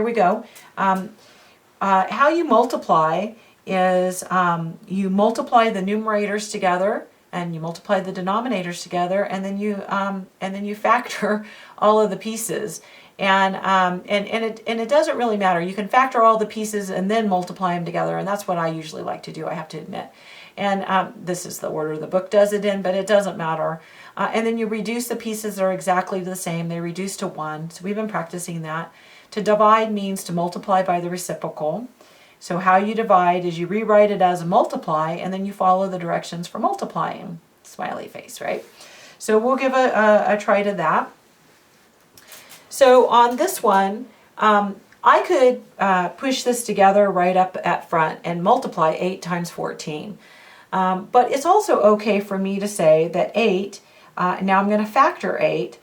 here we go. How you multiply is you multiply the numerators together and you multiply the denominators together, and then you factor all of the pieces. And it doesn't really matter. You can factor all the pieces and then multiply them together, and that's what I usually like to do, I have to admit. And this is the order the book does it in, but it doesn't matter. And then you reduce the pieces that are exactly the same. They reduce to 1. So we've been practicing that. To divide means to multiply by the reciprocal. So how you divide is you rewrite it as a multiply, and then you follow the directions for multiplying. Smiley face, right? So we'll give a try to that. So on this one, I could push this together right up at front and multiply 8 times 14. But it's also okay for me to say that 8, now I'm going to factor 8,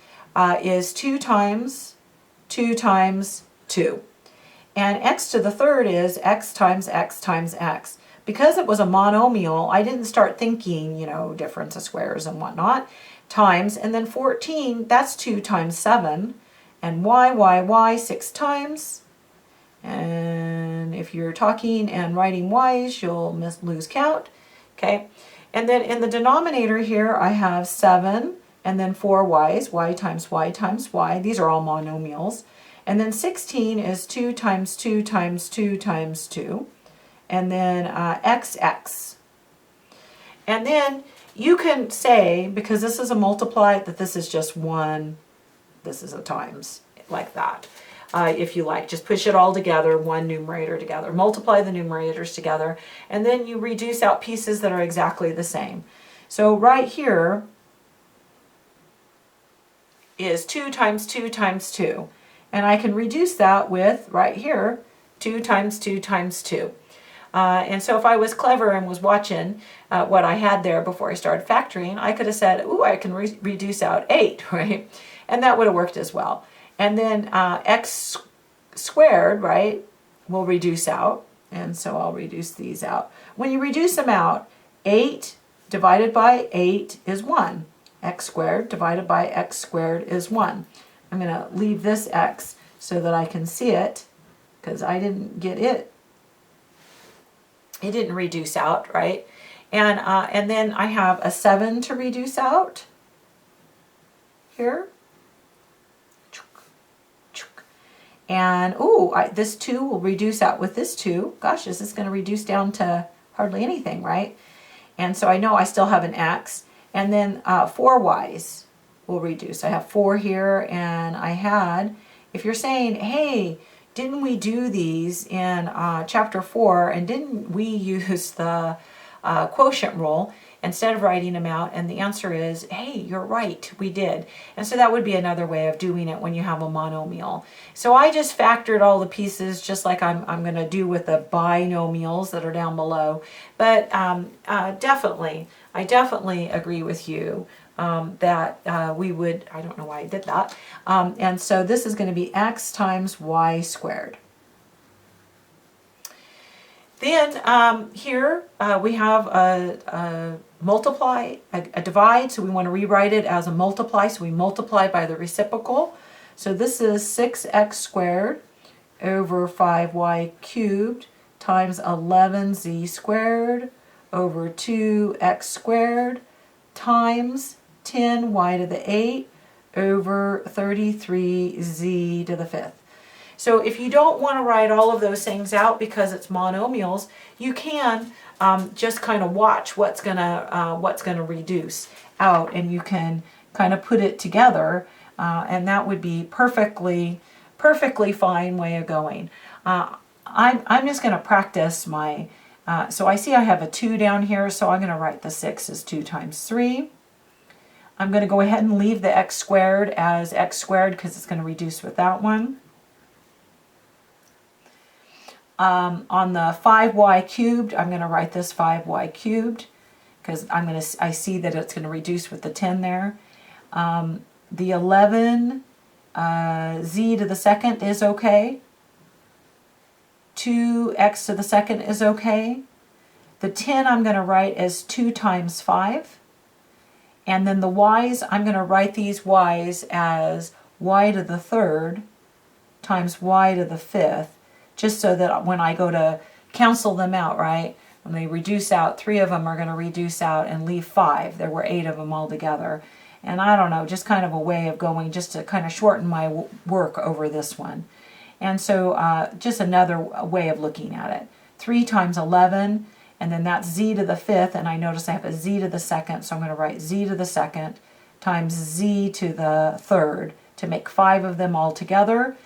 is 2 times 2 times 2. And x to the third is x times x times x. Because it was a monomial, I didn't start thinking, you know, difference of squares and whatnot. Times, and then 14, that's 2 times 7. And y, 6 times. And if you're talking and writing y's, you'll lose count. Okay, and then in the denominator here, I have 7, and then 4 y's, y times y times y. These are all monomials. And then 16 is 2 times 2 times 2 times 2. And then xx. And then you can say, because this is a multiply, that this is just 1, this is a times, like that. If you like, just push it all together, one numerator together, multiply the numerators together, and then you reduce out pieces that are exactly the same. So right here is 2 times 2 times 2. And I can reduce that with, right here, 2 times 2 times 2. And so if I was clever and was watching what I had there before I started factoring, I could have said, ooh, I can reduce out 8, right? And that would have worked as well. And then x squared, right, will reduce out. And so I'll reduce these out. When you reduce them out, 8 divided by 8 is 1. X squared divided by x squared is 1. I'm going to leave this x so that I can see it, because I didn't get it. It didn't reduce out, right? And then I have a 7 to reduce out here. And, this 2 will reduce out with this 2. Gosh, is this going to reduce down to hardly anything, right? And so I know I still have an x. And then 4 y's will reduce. I have 4 here, and I had, if you're saying, hey, didn't we do these in chapter 4, and didn't we use the quotient rule instead of writing them out? And the answer is, hey, you're right, we did. And so that would be another way of doing it when you have a monomial. So I just factored all the pieces just like I'm going to do with the binomials that are down below. But I definitely agree with you that we would, I don't know why I did that. And so this is going to be x times y squared. Then here we have a multiply, a divide, so we want to rewrite it as a multiply, so we multiply by the reciprocal. So this is 6x squared over 5y cubed times 11z squared over 2x squared times 10y to the 8 over 33z to the 5th. So if you don't want to write all of those things out because it's monomials, you can just kind of watch what's gonna reduce out, and you can kind of put it together, and that would be perfectly fine way of going. I'm just going to practice my. So I see I have a 2 down here, so I'm going to write the 6 as 2 times 3. I'm going to go ahead and leave the x squared as x squared because it's going to reduce with that one. On the 5y cubed, I'm going to write this 5y cubed because I see that it's going to reduce with the 10 there. The 11 z to the second is okay. 2x to the second is okay. The 10 I'm going to write as 2 times 5. And then the y's, I'm going to write these y's as y to the third times y to the 5th, just so that when I go to cancel them out, right, when they reduce out, 3 of them are going to reduce out and leave 5. There were 8 of them altogether. And I don't know, just kind of a way of going, just to kind of shorten my work over this one. And so just another way of looking at it. 3 times 11, and then that's z to the 5th, and I notice I have a z to the 2nd, so I'm going to write z to the 2nd times z to the 3rd to make 5 of them all together.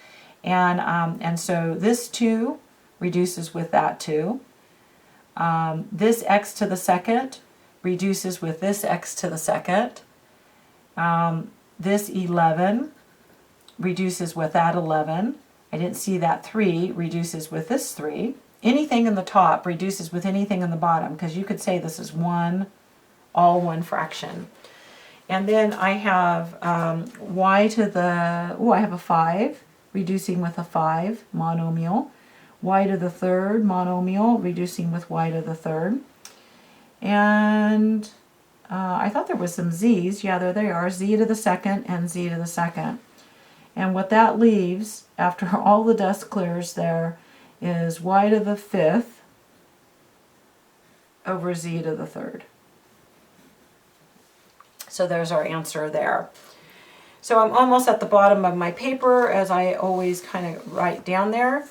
And so this 2 reduces with that 2. This x to the 2nd reduces with this x to the 2nd. This 11 reduces with that 11. I didn't see that 3 reduces with this 3. Anything in the top reduces with anything in the bottom, because you could say this is all one fraction. And then I have y to the, I have a 5 reducing with a 5 monomial. Y to the 3rd monomial reducing with y to the 3rd. And I thought there was some z's. Yeah, there they are. Z to the 2nd and z to the 2nd. And what that leaves, after all the dust clears there, is y to the 5th over z to the 3rd. So there's our answer there. So I'm almost at the bottom of my paper, as I always kind of write down there.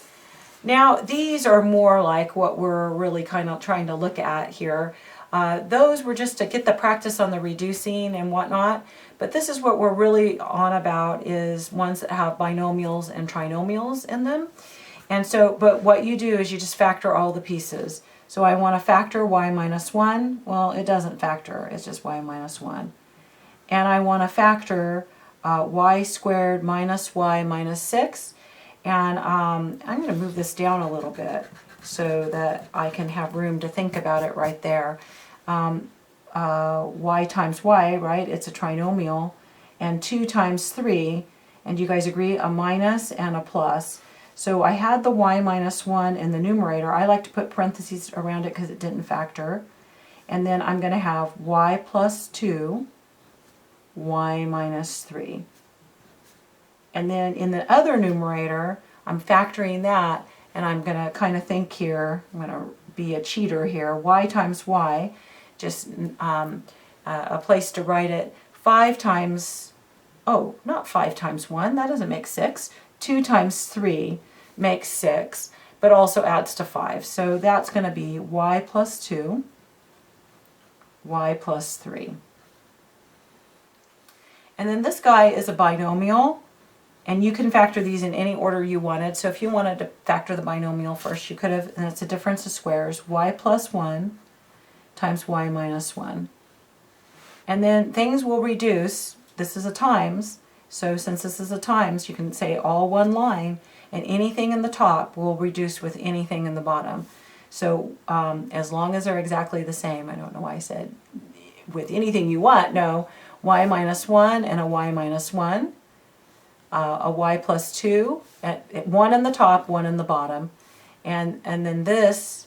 Now these are more like what we're really kind of trying to look at here. Those were just to get the practice on the reducing and whatnot, but this is what we're really on about, is ones that have binomials and trinomials in them. And so, but what you do is you just factor all the pieces. So I want to factor y minus 1. Well, it doesn't factor, it's just y minus 1. And I want to factor y squared minus y minus 6. And I'm going to move this down a little bit so that I can have room to think about it right there. Y times y, right, it's a trinomial, and 2 times 3, and you guys agree, a minus and a plus. So I had the y minus 1 in the numerator. I like to put parentheses around it because it didn't factor. And then I'm going to have y plus 2, y minus 3. And then in the other numerator, I'm factoring that, and I'm going to kind of think here, I'm going to be a cheater here, y times y, just a place to write it, 5 times, oh, not 5 times 1, that doesn't make 6, 2 times 3 makes 6, but also adds to 5. So that's going to be y plus 2, y plus 3. And then this guy is a binomial, and you can factor these in any order you wanted. So if you wanted to factor the binomial first, you could have, and it's a difference of squares, y plus 1 times y minus 1. And then things will reduce. This is a times, so since this is a times, you can say all one line, and anything in the top will reduce with anything in the bottom. So as long as they're exactly the same, I don't know why I said with anything you want, no, y minus 1 and a y minus 1, a y plus 2, one in the top, one in the bottom, and then this,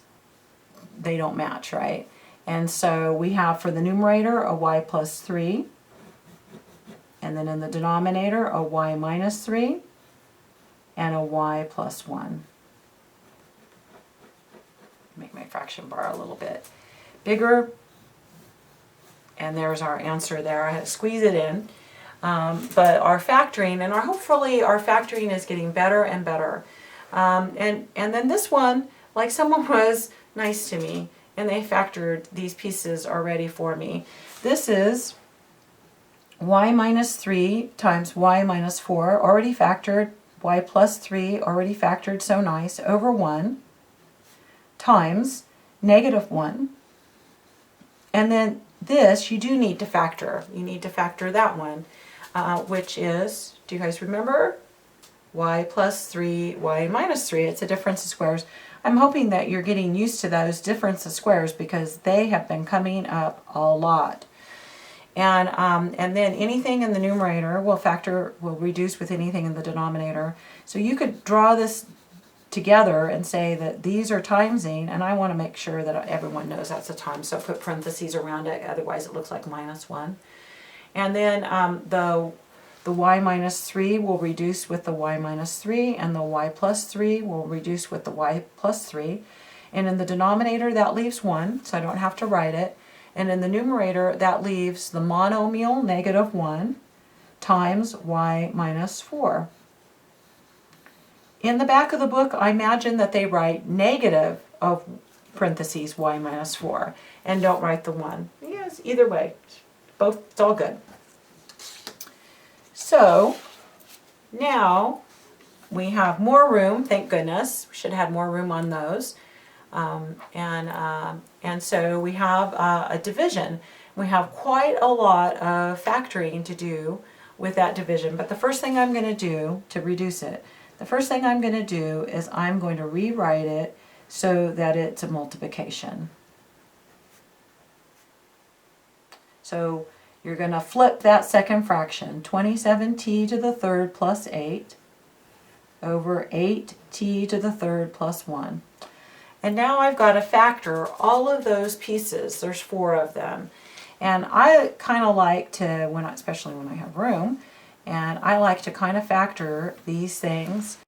they don't match, right? And so we have for the numerator a y plus 3, and then in the denominator a y minus 3, and a y plus 1. Make my fraction bar a little bit bigger, and there's our answer there. I had to squeeze it in. But our factoring, and hopefully our factoring is getting better and better. And then this one, like someone was nice to me, and they factored these pieces already for me. This is y minus 3 times y minus 4, already factored, y plus 3, already factored, so nice, over 1, times negative 1. And then this, you do need to factor. You need to factor that one. Which is, do you guys remember? Y plus 3, y minus 3. It's a difference of squares. I'm hoping that you're getting used to those difference of squares because they have been coming up a lot. And then anything in the numerator will reduce with anything in the denominator. So you could draw this together and say that these are timesing, and I want to make sure that everyone knows that's a times, so put parentheses around it, otherwise it looks like minus 1. And then the The y minus 3 will reduce with the y minus 3, and the y plus 3 will reduce with the y plus 3. And in the denominator, that leaves 1, so I don't have to write it. And in the numerator, that leaves the monomial negative 1 times y minus 4. In the back of the book, I imagine that they write negative of parentheses y minus 4 and don't write the 1. Yes, either way, both, it's all good. So now we have more room, thank goodness. We should have had more room on those. And so we have a division. We have quite a lot of factoring to do with that division. But the first thing I'm going to do to reduce it, the first thing I'm going to do is I'm going to rewrite it so that it's a multiplication. So you're going to flip that second fraction, 27t to the third plus 8 over 8t to the third plus 1. And now I've got to factor all of those pieces. There's 4 of them. And I kind of like to, especially when I have room, and I like to kind of factor these things